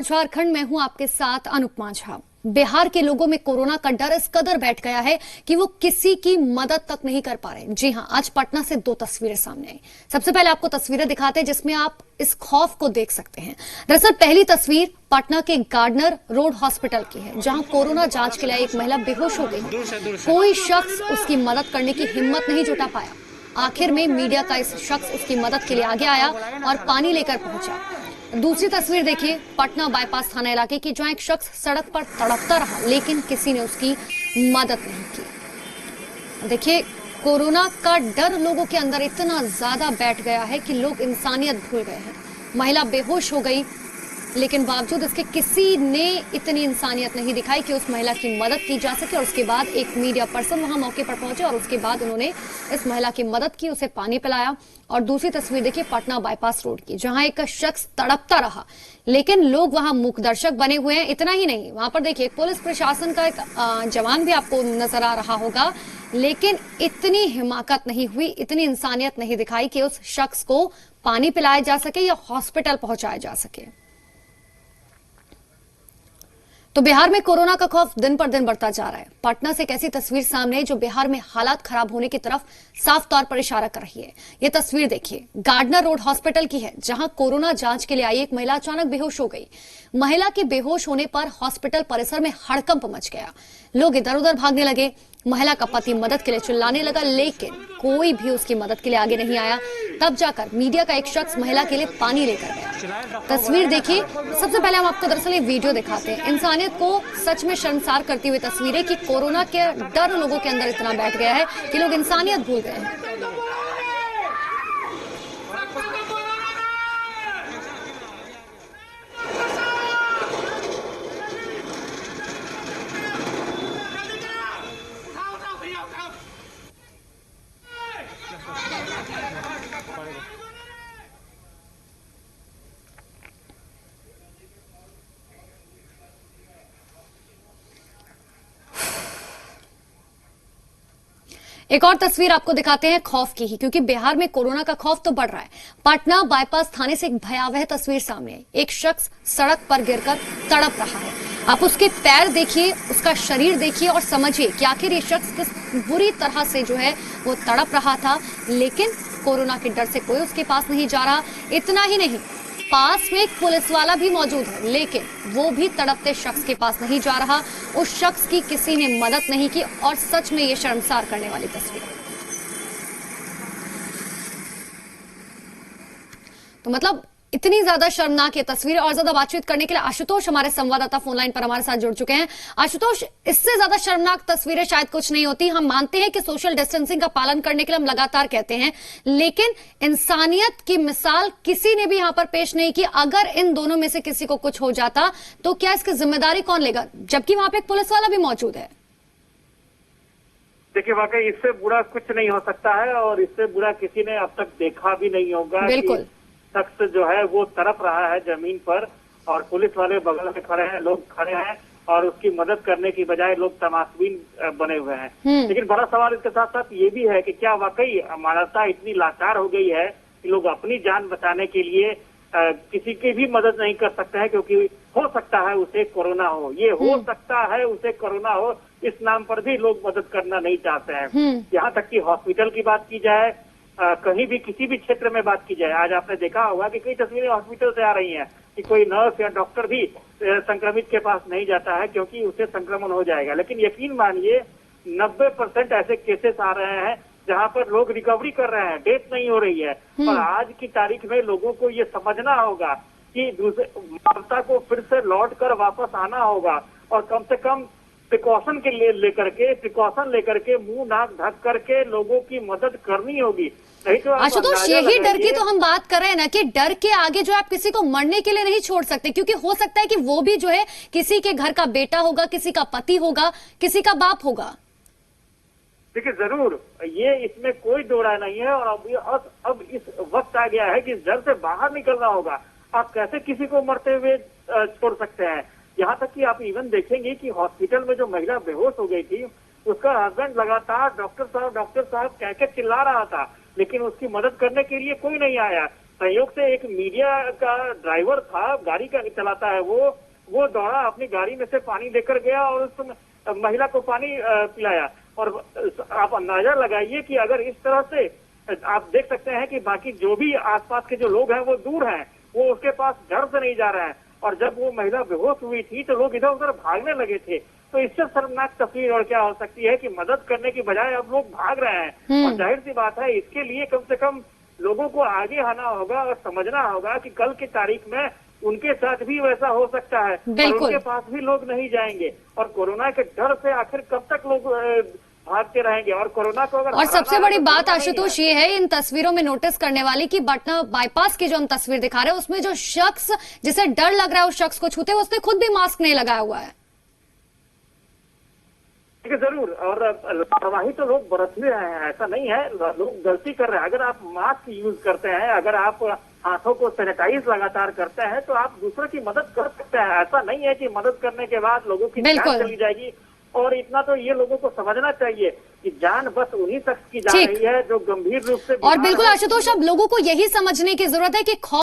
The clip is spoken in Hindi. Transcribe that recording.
झारखंड में हूं आपके साथ अनुपमा झा। बिहार के लोगों में कोरोना का डर इस कदर बैठ गया है कि वो किसी की मदद तक नहीं कर पा रहे। जी हां, आज पटना से दो तस्वीरें सामने आई। सबसे पहले आपको तस्वीरें दिखाते हैं जिसमें आप इस खौफ को देख सकते हैं। दरअसल पहली तस्वीर पटना के गार्डनर रोड हॉस्पिटल की है, जहां कोरोना जांच के लिए एक महिला बेहोश हो गई। कोई शख्स उसकी मदद करने की हिम्मत नहीं जुटा पाया। आखिर में मीडिया का इस शख्स उसकी मदद के लिए आगे आया और पानी लेकर पहुंचा। दूसरी तस्वीर देखिए पटना बाईपास थाना इलाके की, जहां एक शख्स सड़क पर तड़पता रहा लेकिन किसी ने उसकी मदद नहीं की। देखिए, कोरोना का डर लोगों के अंदर इतना ज्यादा बैठ गया है कि लोग इंसानियत भूल गए हैं। महिला बेहोश हो गई लेकिन बावजूद इसके किसी ने इतनी इंसानियत नहीं दिखाई कि उस महिला की मदद की जा सके। और उसके बाद एक मीडिया पर्सन वहां मौके पर पहुंचे और उसके बाद उन्होंने इस महिला की मदद की, उसे पानी पिलाया। और दूसरी तस्वीर देखिए पटना बाईपास रोड की, जहां एक शख्स तड़पता रहा लेकिन लोग वहां मूक दर्शक बने हुए हैं। इतना ही नहीं, वहां पर देखिए पुलिस प्रशासन का एक जवान भी आपको नजर आ रहा होगा, लेकिन इतनी हिमाकत नहीं हुई, इतनी इंसानियत नहीं दिखाई कि उस शख्स को पानी पिलाया जा सके या हॉस्पिटल पहुंचाया जा सके। तो बिहार में कोरोना का खौफ दिन पर दिन बढ़ता जा रहा है। पटना से एक ऐसी तस्वीर सामने है जो बिहार में हालात खराब होने की तरफ साफ तौर पर इशारा कर रही है। यह तस्वीर देखिए गार्डनर रोड हॉस्पिटल की है, जहां कोरोना जांच के लिए आई एक महिला अचानक बेहोश हो गई। महिला के बेहोश होने पर हॉस्पिटल परिसर में हड़कंप मच गया। लोग इधर उधर भागने लगे। महिला का पति मदद के लिए चिल्लाने लगा लेकिन कोई भी उसकी मदद के लिए आगे नहीं आया। तब जाकर मीडिया का एक शख्स महिला के लिए पानी लेकर गया। तस्वीर देखिए। सबसे पहले हम आपको दरअसल एक वीडियो दिखाते हैं। इंसानियत को सच में शर्मसार करती हुई तस्वीरें कि कोरोना के डर लोगों के अंदर इतना बैठ गया है कि लोग इंसानियत भूल गए हैं। एक और तस्वीर आपको दिखाते हैं खौफ की ही, क्योंकि बिहार में कोरोना का खौफ तो बढ़ रहा है। पटना बाईपास थाने से एक भयावह तस्वीर सामने है। एक शख्स सड़क पर गिरकर तड़प रहा है। आप उसके पैर देखिए, उसका शरीर देखिए और समझिए कि आखिर ये शख्स किस बुरी तरह से जो है वो तड़प रहा था, लेकिन कोरोना के डर से कोई उसके पास नहीं जा रहा। इतना ही नहीं, पास में एक पुलिस वाला भी मौजूद है लेकिन वो भी तड़पते शख्स के पास नहीं जा रहा। उस शख्स की किसी ने मदद नहीं की और सच में ये शर्मसार करने वाली तस्वीर है। तो मतलब इतनी ज्यादा शर्मनाक ये तस्वीर। और ज्यादा बातचीत करने के लिए आशुतोष हमारे संवाददाता फोनलाइन पर हमारे साथ जुड़ चुके हैं। आशुतोष, इससे ज्यादा शर्मनाक तस्वीरें शायद कुछ नहीं होती। हम मानते हैं कि सोशल डिस्टेंसिंग का पालन करने के लिए हम लगातार कहते हैं, लेकिन इंसानियत की मिसाल किसी ने भी यहां पर पेश नहीं की। अगर इन दोनों में से किसी को कुछ हो जाता तो क्या इसकी जिम्मेदारी कौन लेगा, जबकि वहां पर एक पुलिस वाला भी मौजूद है? देखिए, वाकई इससे बुरा कुछ नहीं हो सकता है और इससे बुरा किसी ने अब तक देखा भी नहीं होगा। बिल्कुल। शख्स जो है वो तड़प रहा है जमीन पर और पुलिस वाले बगल में खड़े हैं, लोग खड़े हैं और उसकी मदद करने की बजाय लोग तमाशबीन बने हुए हैं। लेकिन बड़ा सवाल इसके साथ साथ ये भी है कि क्या वाकई मानवता इतनी लाचार हो गई है कि लोग अपनी जान बचाने के लिए किसी की भी मदद नहीं कर सकते हैं, क्योंकि हो सकता है उसे कोरोना हो, ये हो सकता है उसे कोरोना हो, इस नाम पर भी लोग मदद करना नहीं चाहते हैं। यहाँ तक कि हॉस्पिटल की बात की जाए, कहीं भी किसी भी क्षेत्र में बात की जाए, आज आपने देखा होगा कि कई तस्वीरें हॉस्पिटल से आ रही हैं कि कोई नर्स या डॉक्टर भी संक्रमित के पास नहीं जाता है क्योंकि उसे संक्रमण हो जाएगा। लेकिन यकीन मानिए 90% ऐसे केसेस आ रहे हैं जहां पर लोग रिकवरी कर रहे हैं, डेथ नहीं हो रही है। और आज की तारीख में लोगों को ये समझना होगा कि दूसरे मानवता को फिर से लौट कर वापस आना होगा और कम से कम प्रिकॉशन के लिए प्रिकॉशन लेकर के मुंह नाक ढक करके लोगों की मदद करनी होगी। नहीं तो आशुतोष, यही डर की तो हम बात कर रहे हैं ना, कि डर के आगे जो आप किसी को मरने के लिए नहीं छोड़ सकते, क्योंकि हो सकता है कि वो भी जो है किसी के घर का बेटा होगा, किसी का पति होगा, किसी का बाप होगा। देखिए, जरूर ये इसमें कोई दो राय नहीं है। और अब इस वक्त आ गया है कि इस डर से बाहर निकलना होगा। आप कैसे किसी को मरते हुए छोड़ सकते हैं? यहाँ तक कि आप इवन देखेंगे कि हॉस्पिटल में जो महिला बेहोश हो गई थी, उसका हस्बैंड लगातार डॉक्टर साहब कह के चिल्ला रहा था, लेकिन उसकी मदद करने के लिए कोई नहीं आया। संयोग से एक मीडिया का ड्राइवर था, गाड़ी का चलाता है वो दौड़ा, अपनी गाड़ी में से पानी लेकर गया और उस महिला को पानी पिलाया। और आप अंदाजा लगाइए कि अगर इस तरह से आप देख सकते हैं कि बाकी जो भी आसपास के जो लोग हैं वो दूर हैं, वो उसके पास घर से नहीं जा रहे हैं। और जब वो महिला बेहोश हुई थी तो लोग इधर उधर भागने लगे थे। तो इससे शर्मनाक तस्वीर और क्या हो सकती है कि मदद करने की बजाय अब लोग भाग रहे हैं। और जाहिर सी बात है, इसके लिए कम से कम लोगों को आगे आना होगा और समझना होगा कि कल की तारीख में उनके साथ भी वैसा हो सकता है और उनके पास भी लोग नहीं जाएंगे। और कोरोना के डर से आखिर कब तक लोग भागते रहेंगे। और कोरोना को अगर और सबसे बड़ी बात आशुतोष ये है इन तस्वीरों में नोटिस करने वाली कि पटना बाईपास की जो हम तस्वीर दिखा रहे हैं उसमें जो शख्स जिसे डर लग रहा है उस शख्स को छूते हुए उसने खुद भी मास्क नहीं लगाया हुआ है। जरूर, और लापरवाही तो लोग बरत ही रहे हैं, ऐसा नहीं है, लोग गलती कर रहे हैं। अगर आप मास्क यूज करते हैं, अगर आप हाथों को सैनिटाइज लगातार करते हैं तो आप दूसरों की मदद कर सकते हैं। ऐसा नहीं है कि मदद करने के बाद लोगों की जान चली जाएगी। और इतना तो ये लोगों को समझना चाहिए कि जान बस उन्हीं शख्स की जा रही है जो गंभीर रूप से। और बिल्कुल आशुतोष, अब लोगों को यही समझने की जरूरत है कि